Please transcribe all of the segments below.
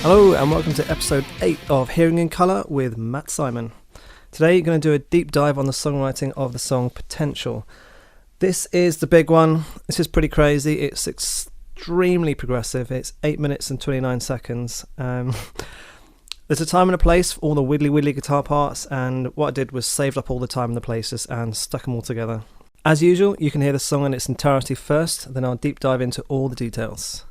Hello and welcome to episode 8 of Hearing in Colour with Matt Simon. Today you're going to do a deep dive on the songwriting of the song Potential. This is the big one. This is pretty crazy. It's extremely progressive. It's 8 minutes and 29 seconds. There's a time and a place for all the widdly guitar parts, and what I did was saved up all the time and the places and stuck them all together. As usual, you can hear the song in its entirety first, then I'll deep dive into all the details.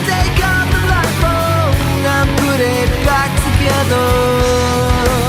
Take off the light bulb and put it back together.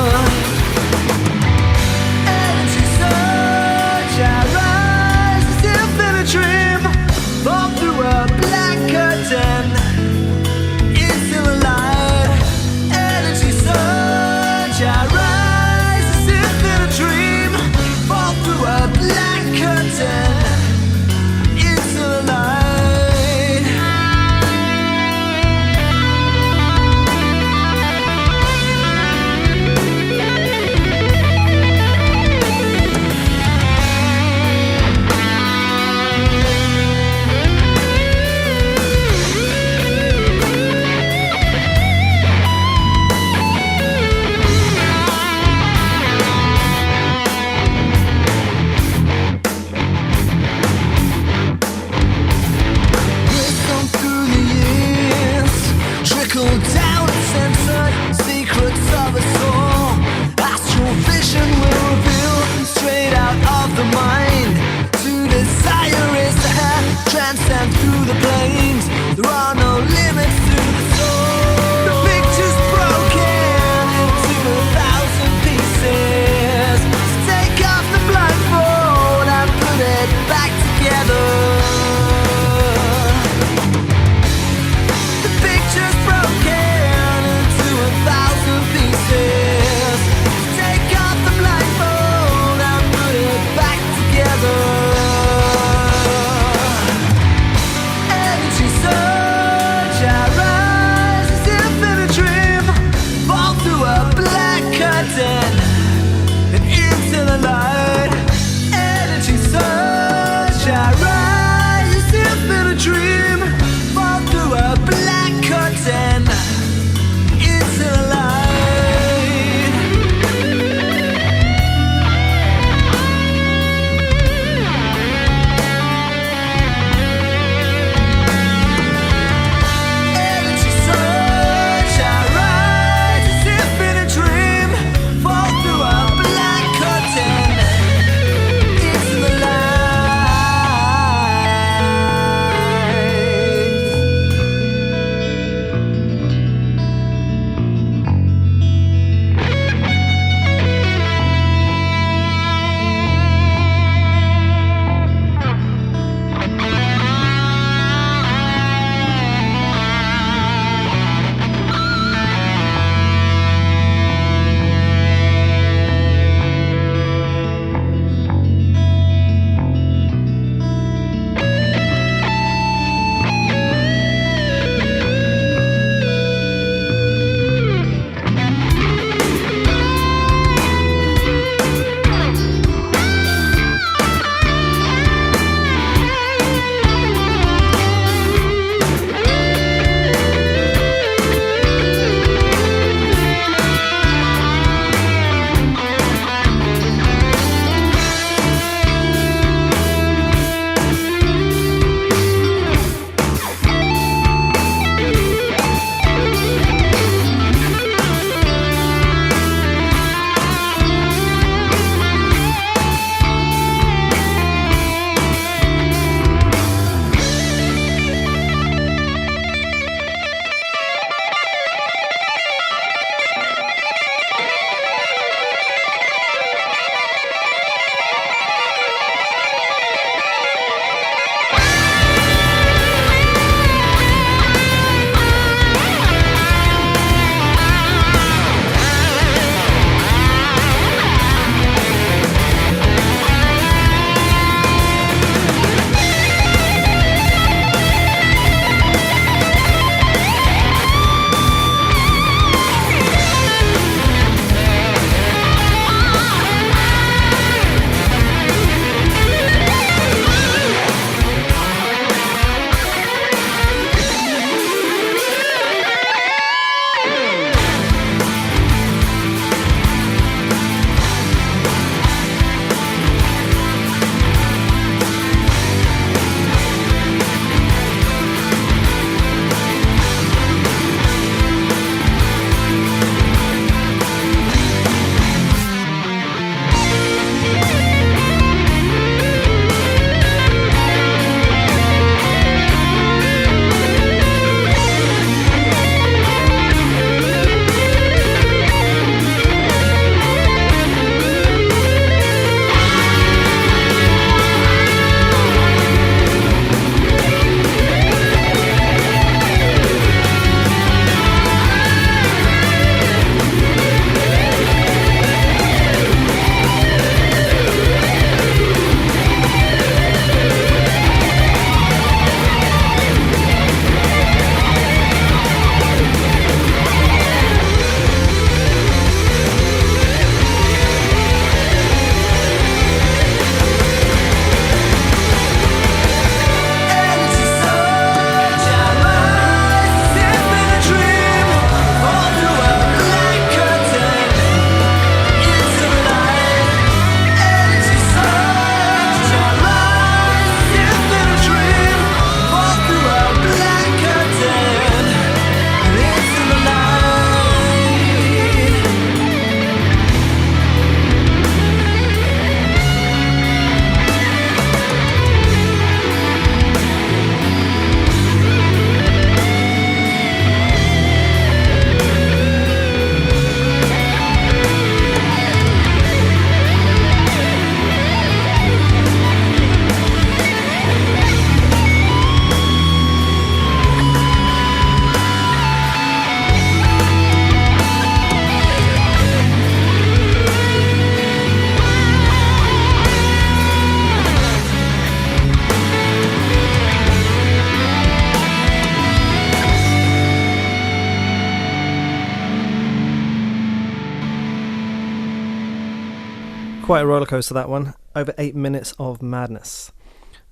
Quite a roller coaster, that one. Over 8 minutes of madness.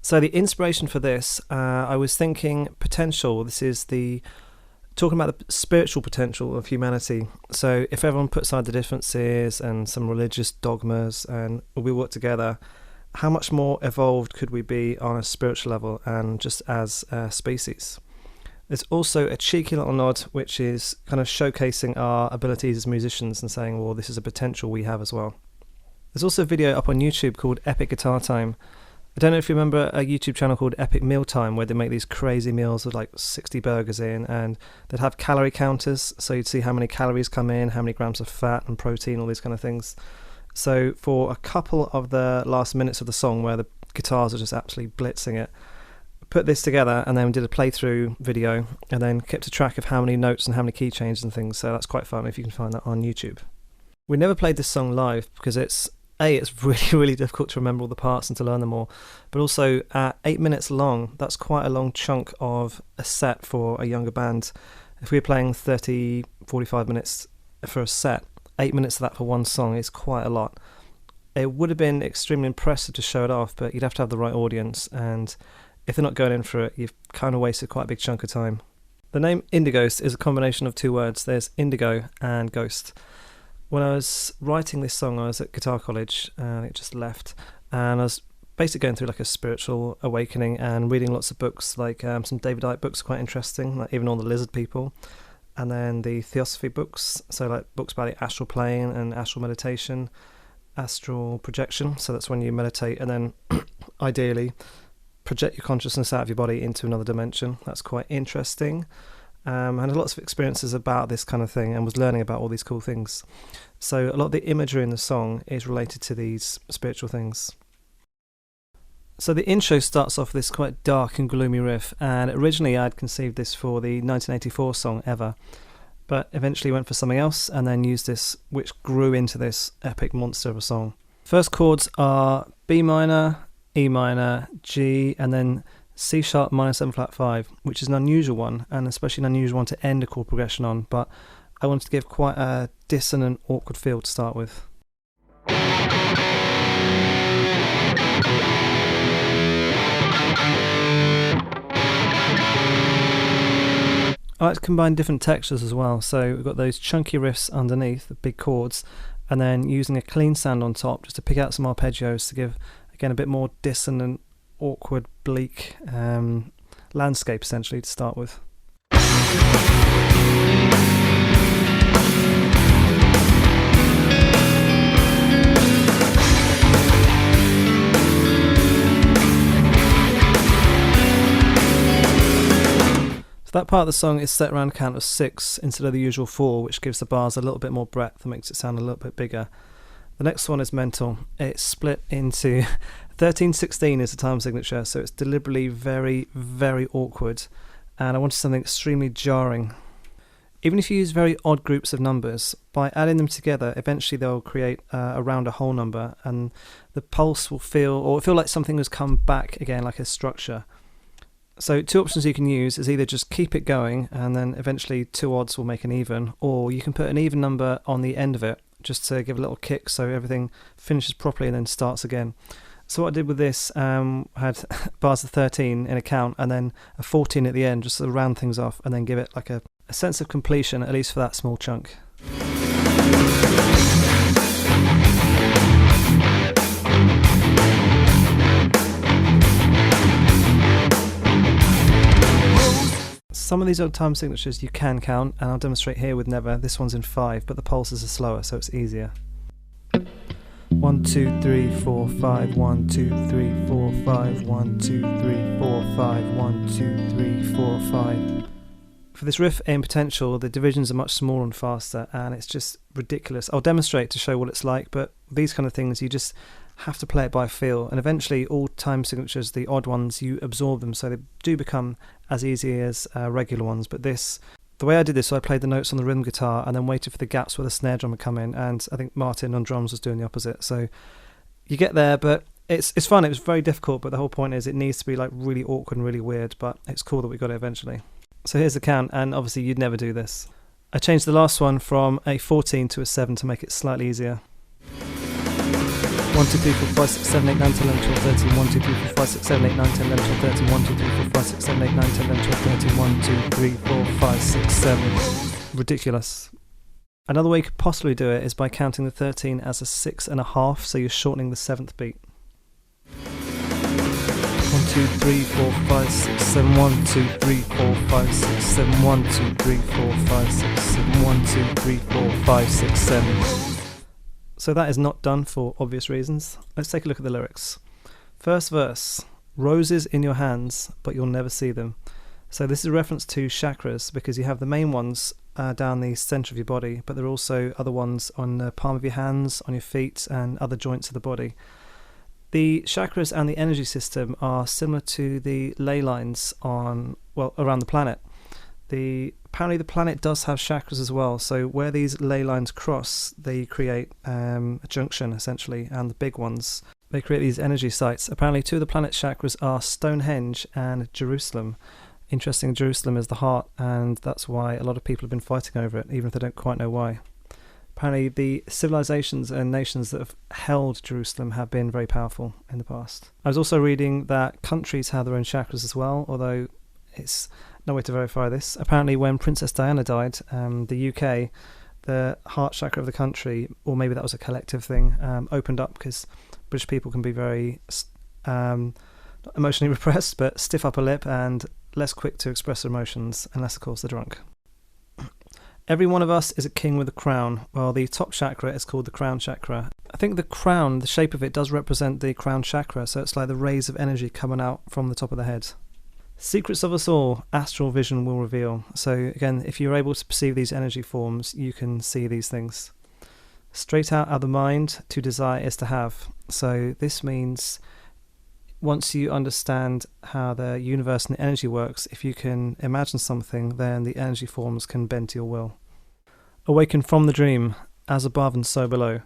So the inspiration for this, I was thinking potential. This is talking about the spiritual potential of humanity. So if everyone puts aside the differences and some religious dogmas and we work together, how much more evolved could we be on a spiritual level and just as a species? There's also a cheeky little nod which is kind of showcasing our abilities as musicians and saying, well, this is a potential we have as well. There's also a video up on YouTube called Epic Guitar Time. I don't know if you remember a YouTube channel called Epic Meal Time, where they make these crazy meals with like 60 burgers in, and they'd have calorie counters, so you'd see how many calories come in, how many grams of fat and protein, all these kind of things. So for a couple of the last minutes of the song where the guitars are just absolutely blitzing it, put this together and then did a playthrough video and then kept a track of how many notes and how many key changes and things, so that's quite fun if you can find that on YouTube. We never played this song live because it's really, really difficult to remember all the parts and to learn them all. But also, at 8 minutes long, that's quite a long chunk of a set for a younger band. If we were playing 30, 45 minutes for a set, 8 minutes of that for one song is quite a lot. It would have been extremely impressive to show it off, but you'd have to have the right audience, and if they're not going in for it, you've kind of wasted quite a big chunk of time. The name Indighost is a combination of two words. There's indigo and ghost. When I was writing this song, I was at guitar college, and it just left, and I was basically going through like a spiritual awakening and reading lots of books, like some David Icke books, quite interesting, like even all the lizard people, and then the theosophy books, so like books about the astral plane and astral meditation, astral projection, so that's when you meditate and then ideally project your consciousness out of your body into another dimension. That's quite interesting. I had lots of experiences about this kind of thing and was learning about all these cool things. So a lot of the imagery in the song is related to these spiritual things. So the intro starts off with this quite dark and gloomy riff, and originally I'd conceived this for the 1984 song Ever, but eventually went for something else and then used this, which grew into this epic monster of a song. First chords are B minor, E minor, G, and then C sharp minor 7 flat 5, which is an unusual one, and especially an unusual one to end a chord progression on, but I wanted to give quite a dissonant, awkward feel to start with. I like to combine different textures as well, so we've got those chunky riffs underneath, the big chords, and then using a clean sound on top just to pick out some arpeggios to give, again, a bit more dissonant, awkward, bleak landscape essentially to start with. So that part of the song is set around a count of 6 instead of the usual 4, which gives the bars a little bit more breadth and makes it sound a little bit bigger. The next one is mental. It's split into 13/16 is the time signature, so it's deliberately very, very awkward, and I wanted something extremely jarring. Even if you use very odd groups of numbers, by adding them together, eventually they'll create around a whole number, and the pulse will feel like something has come back again, like a structure. So two options you can use is either just keep it going, and then eventually 2 odds will make an even, or you can put an even number on the end of it, just to give a little kick so everything finishes properly and then starts again. So what I did with this, had bars of 13 in a count and then a 14 at the end, just to round things off and then give it like a sense of completion, at least for that small chunk. Some of these odd time signatures you can count, and I'll demonstrate here with Never. This one's in 5, but the pulses are slower, so it's easier. 1, 2, 3, 4, 5, 1, 2, 3, 4, 5, 1, 2, 3, 4, 5, 1, 2, 3, 4, 5. For this riff in Potential, the divisions are much smaller and faster, and it's just ridiculous. I'll demonstrate to show what it's like, but these kind of things, you just have to play it by feel, and eventually all time signatures, the odd ones, you absorb them, so they do become as easy as regular ones. But this, the way I did this, so I played the notes on the rhythm guitar and then waited for the gaps where the snare drum would come in, and I think Martin on drums was doing the opposite. So you get there, but it's fun. It was very difficult, but the whole point is it needs to be like really awkward and really weird, but it's cool that we got it eventually. So here's the count, and obviously you'd never do this. I changed the last one from a 14 to a 7 to make it slightly easier. 1, 2, 3, 4, 5, 6, 7, 8, 9, 10, 11, 12, 13. 1, 2, 3, 4, 5, 6, 7, 8, 9, 10, 11, 12, 13. 1, 2, 3, 4, 5, 6, 7, 8, 9, 10, 11, 12, 13. 1, 2, 3, 4, 5, 6, 7. Ridiculous. Another way you could possibly do it is by counting the 13 as a 6.5, so you're shortening the 7th beat. 1, 2, 3, 4, 5, 6, 7. 1, 2, 3, 4, 5, 6, 7. 1, 2, 3, 4, 5, 6, 7. 1, 2, 3, 4, 5, 6, 7. So that is not done for obvious reasons. Let's take a look at the lyrics. First verse, roses in your hands, but you'll never see them. So this is a reference to chakras, because you have the main ones down the centre of your body, but there are also other ones on the palm of your hands, on your feet, and other joints of the body. The chakras and the energy system are similar to the ley lines around the planet. Apparently the planet does have chakras as well, so where these ley lines cross, they create a junction essentially, and the big ones, they create these energy sites. Apparently 2 of the planet's chakras are Stonehenge and Jerusalem. Interesting, Jerusalem is the heart, and that's why a lot of people have been fighting over it, even if they don't quite know why. Apparently the civilizations and nations that have held Jerusalem have been very powerful in the past. I was also reading that countries have their own chakras as well, although it's no way to verify this. Apparently when Princess Diana died, the UK, the heart chakra of the country, or maybe that was a collective thing, opened up, because British people can be very not emotionally repressed, but stiff upper lip and less quick to express their emotions, unless of course they're drunk. Every one of us is a king with a crown. Well, the top chakra is called the crown chakra. I think the crown, the shape of it, does represent the crown chakra, so it's like the rays of energy coming out from the top of the head. Secrets of us all, astral vision will reveal. So again, if you're able to perceive these energy forms, you can see these things. Straight out of the mind, to desire is to have. So this means once you understand how the universe and the energy works, if you can imagine something, then the energy forms can bend to your will. Awaken from the dream, as above and so below.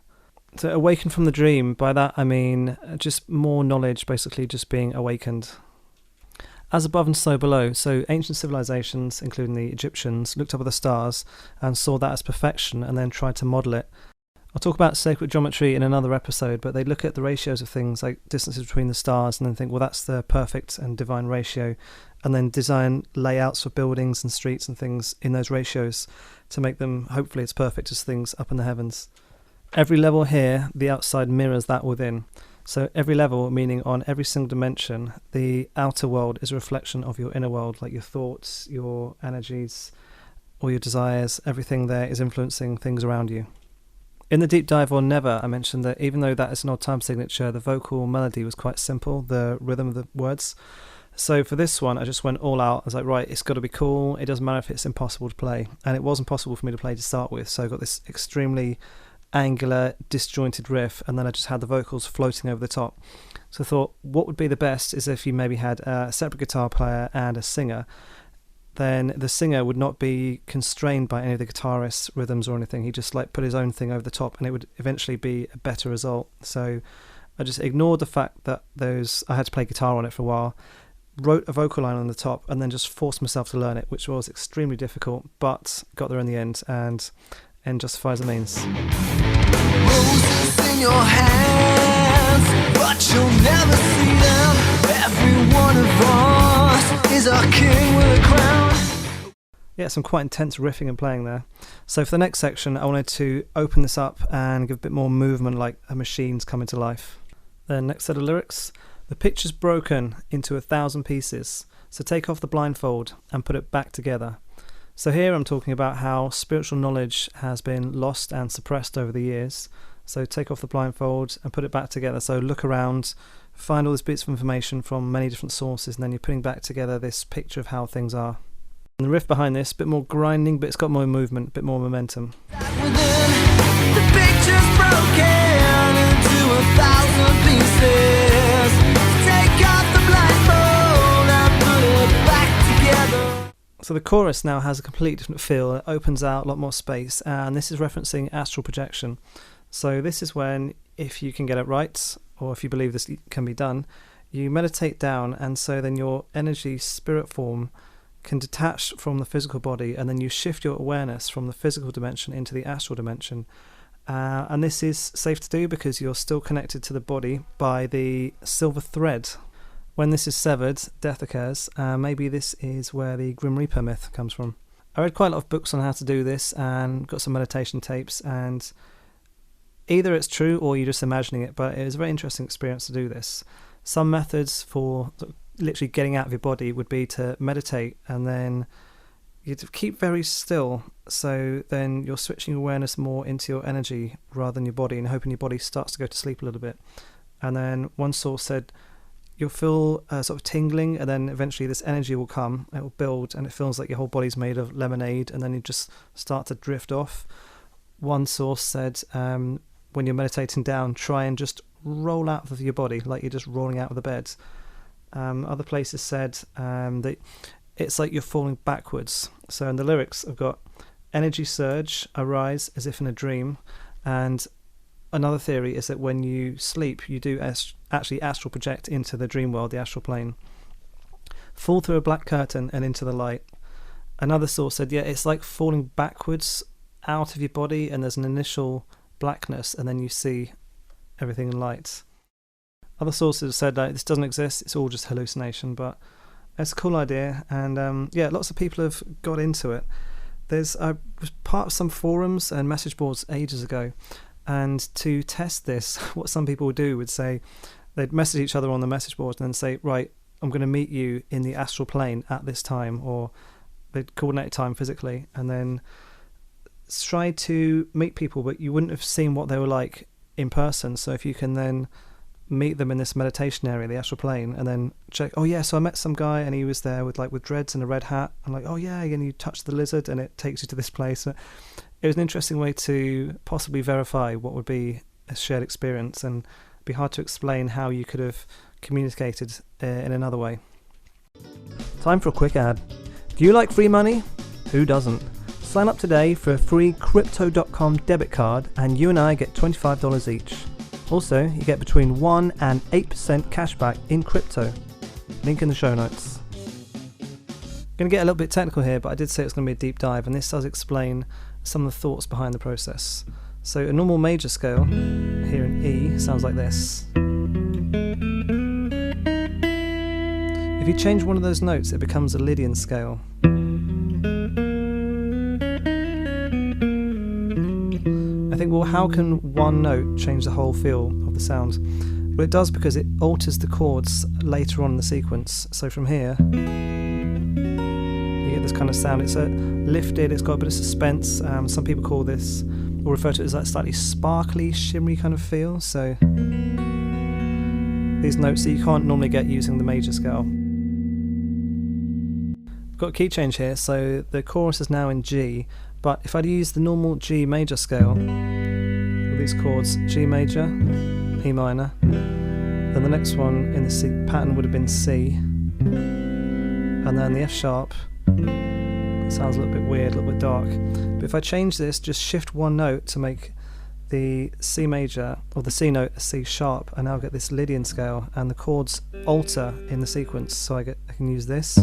So awaken from the dream, by that I mean just more knowledge, basically just being awakened. As above and so below. So ancient civilizations, including the Egyptians, looked up at the stars and saw that as perfection and then tried to model it. I'll talk about sacred geometry in another episode, but they look at the ratios of things like distances between the stars and then think, well, that's the perfect and divine ratio, and then design layouts for buildings and streets and things in those ratios to make them hopefully as perfect as things up in the heavens. Every level here, the outside mirrors that within. So every level, meaning on every single dimension, the outer world is a reflection of your inner world, like your thoughts, your energies, all your desires, everything there is influencing things around you. In the deep dive on Never, I mentioned that even though that is an odd time signature, the vocal melody was quite simple, the rhythm of the words. So for this one, I just went all out. I was like, right, it's got to be cool. It doesn't matter if it's impossible to play. And it wasn't possible for me to play to start with. So I got this extremely angular, disjointed riff, and then I just had the vocals floating over the top. So I thought, what would be the best is if you maybe had a separate guitar player and a singer. Then the singer would not be constrained by any of the guitarist's rhythms or anything. He just like put his own thing over the top, and it would eventually be a better result. So I just ignored the fact that I had to play guitar on it for a while, wrote a vocal line on the top, and then just forced myself to learn it, which was extremely difficult, but got there in the end, and end justifies the means. Roses in your hands, but you'll never see them. Every one of us is a king with a crown. Yeah, some quite intense riffing and playing there. So for the next section, I wanted to open this up and give a bit more movement, like a machine's coming to life. Then next set of lyrics. The picture's broken into 1,000 pieces, so take off the blindfold and put it back together. So here I'm talking about how spiritual knowledge has been lost and suppressed over the years. So take off the blindfold and put it back together. So look around, find all these bits of information from many different sources, and then you're putting back together this picture of how things are. And the riff behind this, a bit more grinding, but it's got more movement, a bit more momentum. Within, the picture's broken into 1,000 pieces. Take off the blindfold and put it back together. So the chorus now has a completely different feel. It opens out a lot more space, and this is referencing astral projection. So this is when, if you can get it right, or if you believe this can be done, you meditate down, and so then your energy spirit form can detach from the physical body, and then you shift your awareness from the physical dimension into the astral dimension, And this is safe to do because you're still connected to the body by the silver thread. When this is severed, death occurs. Maybe this is where the Grim Reaper myth comes from. I read quite a lot of books on how to do this and got some meditation tapes, and either it's true or you're just imagining it, but it was a very interesting experience to do this. Some methods for literally getting out of your body would be to meditate, and then you keep very still, so then you're switching awareness more into your energy rather than your body, and hoping your body starts to go to sleep a little bit. And then one source said you'll feel sort of tingling, and then eventually this energy will come, it will build, and it feels like your whole body's made of lemonade, and then you just start to drift off. One source said when you're meditating down, try and just roll out of your body like you're just rolling out of the bed. Other places said that it's like you're falling backwards. So in the lyrics I've got energy surge, arise as if in a dream, and another theory is that when you sleep, you do actually astral project into the dream world, the astral plane. Fall through a black curtain and into the light. Another source said, yeah, it's like falling backwards out of your body, and there's an initial blackness, and then you see everything in light. Other sources said that this doesn't exist, it's all just hallucination, but it's a cool idea, and yeah, lots of people have got into it. I was part of some forums and message boards ages ago, and to test this, what some people would do would say, they'd message each other on the message board and then say, right, I'm going to meet you in the astral plane at this time, or they'd coordinate time physically, and then try to meet people, but you wouldn't have seen what they were like in person. So if you can then meet them in this meditation area, the astral plane, and then check, oh yeah, so I met some guy and he was there with dreads and a red hat, and like, oh yeah, and you touch the lizard and it takes you to this place. It was an interesting way to possibly verify what would be a shared experience, and it'd be hard to explain how you could have communicated in another way. Time for a quick ad. Do you like free money? Who doesn't? Sign up today for a free Crypto.com debit card, and you and I get $25 each. Also, you get between 1 and 8% cashback in crypto. Link in the show notes. Going to get a little bit technical here, but I did say it's going to be a deep dive, and this does explain some of the thoughts behind the process. So a normal major scale here in E sounds like this. If you change one of those notes, it becomes a Lydian scale. I think, well, how can one note change the whole feel of the sound? Well, it does because it alters the chords later on in the sequence. So from here, you get this kind of sound. It's lifted, it's got a bit of suspense. Some people call this, or refer to it as that slightly sparkly, shimmery kind of feel. So these notes that you can't normally get using the major scale. I've got a key change here, so the chorus is now in G, but if I'd use the normal G major scale, with these chords, G major, E minor, then the next one in the C pattern would have been C, and then the F sharp, sounds a little bit weird, a little bit dark, but if I change this, just shift one note to make the C major, or the C note, a C sharp, I now get this Lydian scale, and the chords alter in the sequence, so I can use this.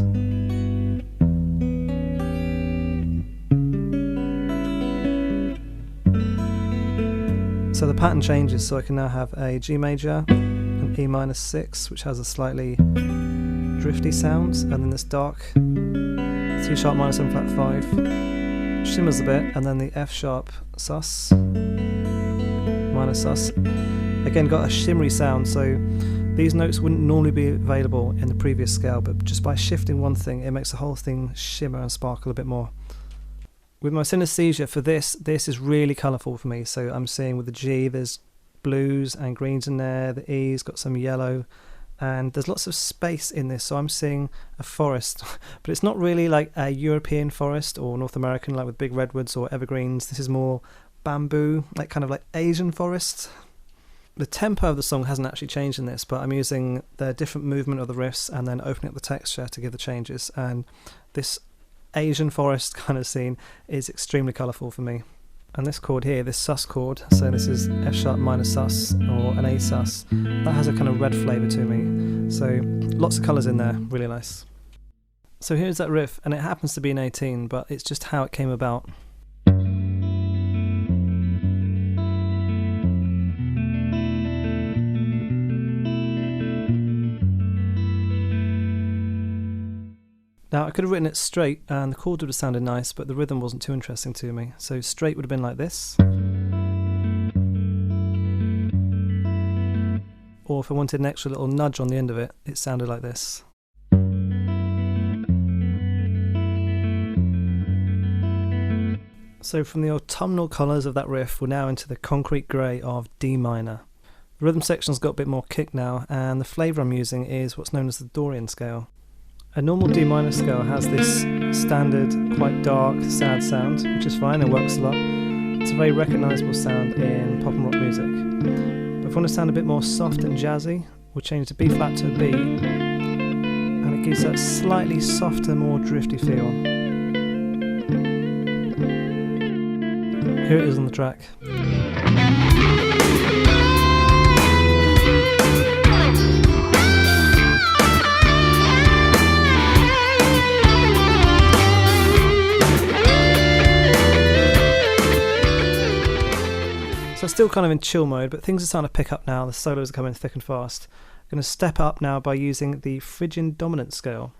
So the pattern changes, so I can now have a G major, an E minor 6, which has a slightly drifty sound, and then this dark C sharp minor 7 flat 5, shimmers a bit, and then the F sharp sus, minor sus, again got a shimmery sound, so these notes wouldn't normally be available in the previous scale, but just by shifting one thing, it makes the whole thing shimmer and sparkle a bit more. With my synesthesia for this is really colourful for me. So I'm seeing with the G, there's blues and greens in there. The E's got some yellow, and there's lots of space in this. So I'm seeing a forest, but it's not really like a European forest or North American, like with big redwoods or evergreens. This is more bamboo, like kind of like Asian forest. The tempo of the song hasn't actually changed in this, but I'm using the different movement of the riffs and then opening up the texture to give the changes. And this Asian forest kind of scene is extremely colourful for me. And this chord here, this sus chord, so this is F sharp minor sus or an A sus, that has a kind of red flavour to me. So lots of colours in there, really nice. So here's that riff, and it happens to be an 18, but it's just how it came about. Now I could have written it straight and the chord would have sounded nice, but the rhythm wasn't too interesting to me. So straight would have been like this. Or if I wanted an extra little nudge on the end of it, it sounded like this. So from the autumnal colours of that riff, we're now into the concrete grey of D minor. The rhythm section's got a bit more kick now, and the flavour I'm using is what's known as the Dorian scale. A normal D minor scale has this standard, quite dark, sad sound, which is fine, it works a lot. It's a very recognisable sound in pop and rock music. But if I want to sound a bit more soft and jazzy, we'll change the B flat to a B, and it gives that slightly softer, more drifty feel. Here it is on the track. So still kind of in chill mode, but things are starting to pick up now. The solos are coming thick and fast. I'm going to step up now by using the Phrygian dominant scale.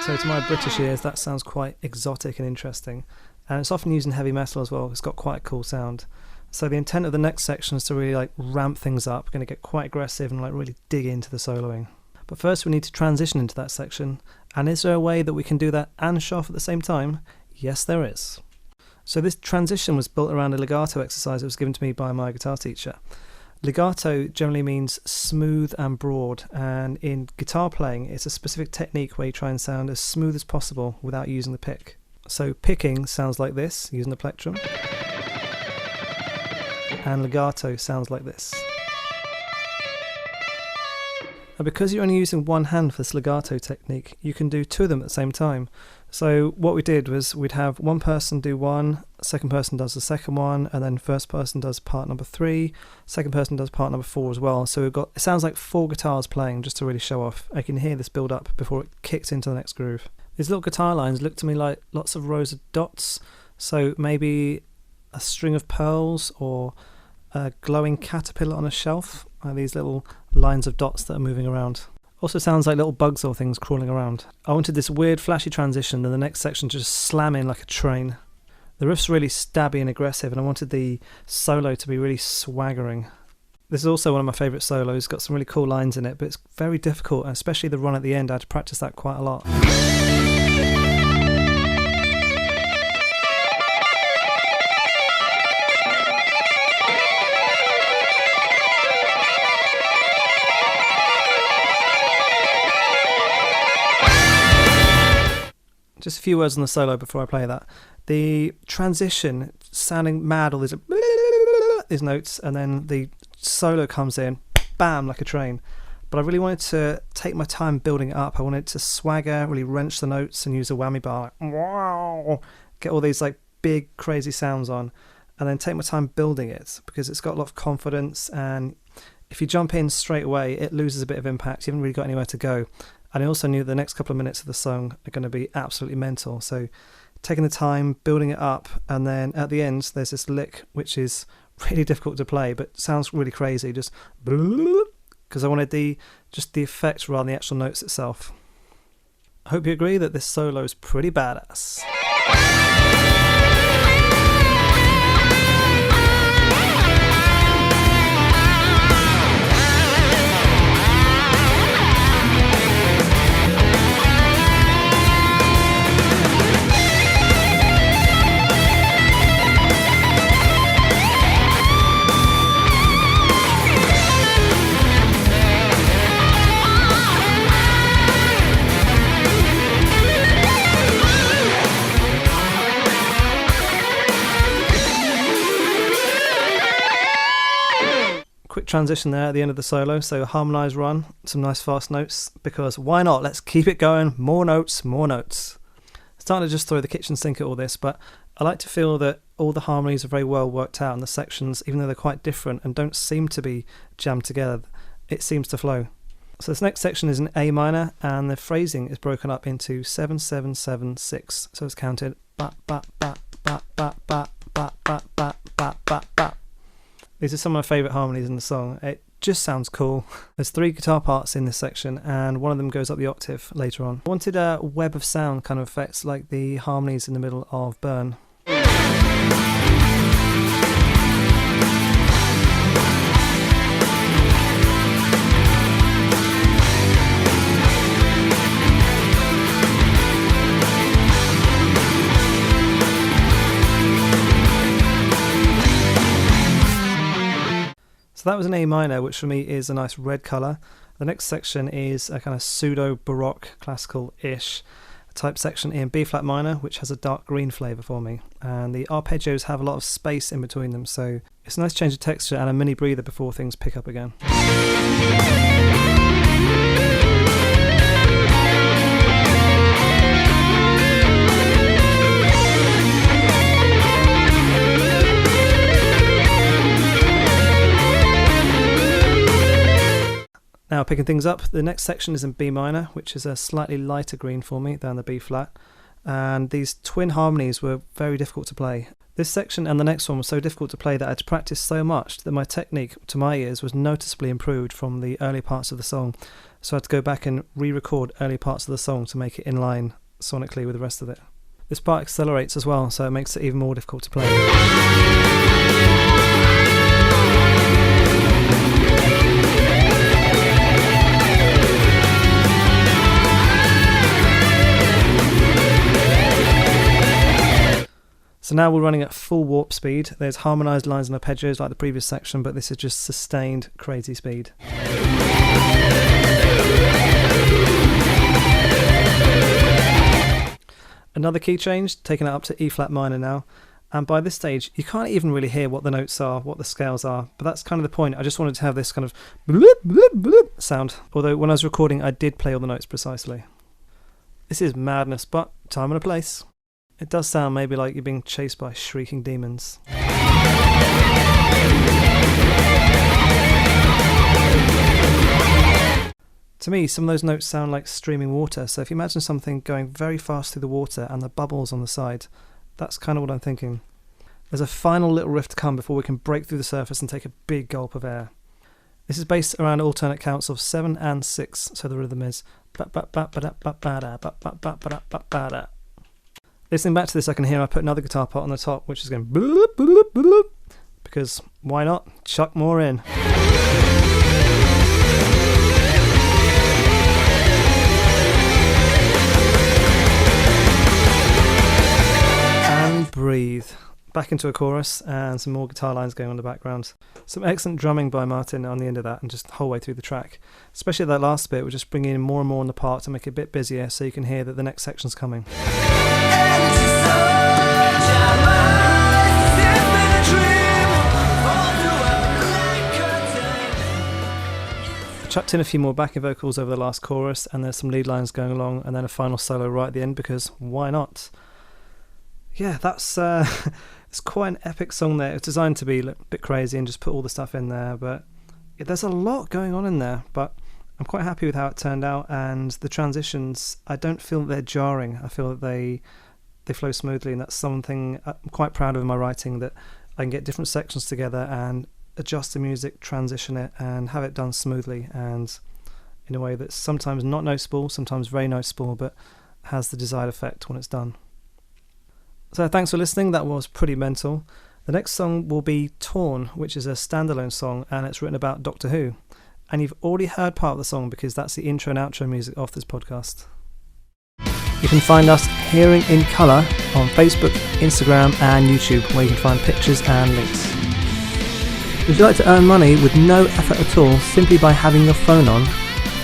So to my British ears, that sounds quite exotic and interesting. And it's often used in heavy metal as well. It's got quite a cool sound. So the intent of the next section is to really like ramp things up. We're going to get quite aggressive and like really dig into the soloing. But first we need to transition into that section. And is there a way that we can do that and show off at the same time? Yes, there is. So this transition was built around a legato exercise that was given to me by my guitar teacher. Legato generally means smooth and broad, and in guitar playing it's a specific technique where you try and sound as smooth as possible without using the pick. So picking sounds like this, using the plectrum, and legato sounds like this. And because you're only using one hand for this legato technique, you can do two of them at the same time. So what we did was we'd have one person do one, second person does the second one, and then first person does part number 3, second person does part number 4 as well. So we've got, it sounds like 4 guitars playing just to really show off. I can hear this build up before it kicks into the next groove. These little guitar lines look to me like lots of rows of dots. So maybe a string of pearls or a glowing caterpillar on a shelf. These little lines of dots that are moving around. Also sounds like little bugs or things crawling around. I wanted this weird flashy transition and the next section to just slam in like a train. The riff's really stabby and aggressive, and I wanted the solo to be really swaggering. This is also one of my favourite solos. It's got some really cool lines in it, but it's very difficult, and especially the run at the end. I had to practice that quite a lot. Just a few words on the solo before I play that. The transition, sounding mad, all these notes, and then the solo comes in, bam, like a train. But I really wanted to take my time building it up. I wanted to swagger, really wrench the notes and use a whammy bar, like, wow, get all these like big crazy sounds on, and then take my time building it, because it's got a lot of confidence, and if you jump in straight away, it loses a bit of impact. You haven't really got anywhere to go. And I also knew the next couple of minutes of the song are going to be absolutely mental. So taking the time, building it up, and then at the end there's this lick which is really difficult to play but sounds really crazy, just because I wanted just the effect rather than the actual notes itself. I hope you agree that this solo is pretty badass. Quick transition there at the end of the solo, so a harmonised run, some nice fast notes, because why not? Let's keep it going, more notes, more notes. Starting to just throw the kitchen sink at all this, but I like to feel that all the harmonies are very well worked out, and the sections, even though they're quite different and don't seem to be jammed together, it seems to flow. So this next section is in A minor, and the phrasing is broken up into 7, 7, 7, 6. So it's counted ba ba ba ba ba ba ba ba ba ba ba ba. These are some of my favourite harmonies in the song. It just sounds cool. There's 3 guitar parts in this section, and one of them goes up the octave later on. I wanted a web of sound kind of effects like the harmonies in the middle of Burn. So that was an A minor, which for me is a nice red colour. The next section is a kind of pseudo-baroque, classical-ish type section in B flat minor, which has a dark green flavour for me. And the arpeggios have a lot of space in between them, so it's a nice change of texture and a mini breather before things pick up again. Now picking things up, the next section is in B minor, which is a slightly lighter green for me than the B flat, and these twin harmonies were very difficult to play. This section and the next one was so difficult to play that I had to practice so much that my technique, to my ears, was noticeably improved from the early parts of the song, so I had to go back and re-record early parts of the song to make it in line sonically with the rest of it. This part accelerates as well, so it makes it even more difficult to play. So now we're running at full warp speed. There's harmonised lines and arpeggios like the previous section, but this is just sustained crazy speed. Another key change, taking it up to E flat minor now. And by this stage, you can't even really hear what the notes are, what the scales are, but that's kind of the point. I just wanted to have this kind of bloop, bloop, bloop sound. Although when I was recording, I did play all the notes precisely. This is madness, but time and a place. It does sound maybe like you're being chased by shrieking demons. To me, some of those notes sound like streaming water, so if you imagine something going very fast through the water and the bubbles on the side, that's kind of what I'm thinking. There's a final little riff to come before we can break through the surface and take a big gulp of air. This is based around alternate counts of 7 and 6, so the rhythm is Listening back to this, I can hear I put another guitar part on the top, which is going bloop, bloop, bloop, because why not? Chuck more in. And breathe. Back into a chorus and some more guitar lines going on in the background. Some excellent drumming by Martin on the end of that and just the whole way through the track. Especially that last bit, we're just bringing in more and more on the part to make it a bit busier so you can hear that the next section's coming. Chucked in a few more backing vocals over the last chorus, and there's some lead lines going along, and then a final solo right at the end because why not? Yeah, that's it's quite an epic song there. It's designed to be a bit crazy and just put all the stuff in there, but there's a lot going on in there, but I'm quite happy with how it turned out, and the transitions, I don't feel that they're jarring. I feel that they flow smoothly, and that's something I'm quite proud of in my writing, that I can get different sections together and adjust the music, transition it, and have it done smoothly and in a way that's sometimes not noticeable, sometimes very noticeable, but has the desired effect when it's done. So thanks for listening. That was pretty mental. The next song will be Torn, which is a standalone song, and it's written about Doctor Who. And you've already heard part of the song because that's the intro and outro music of this podcast. You can find us Hearing in Colour on Facebook, Instagram and YouTube, where you can find pictures and links. Would you like to earn money with no effort at all simply by having your phone on?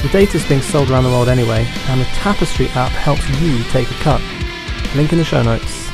The data's being sold around the world anyway, and the Tapestry app helps you take a cut. Link in the show notes.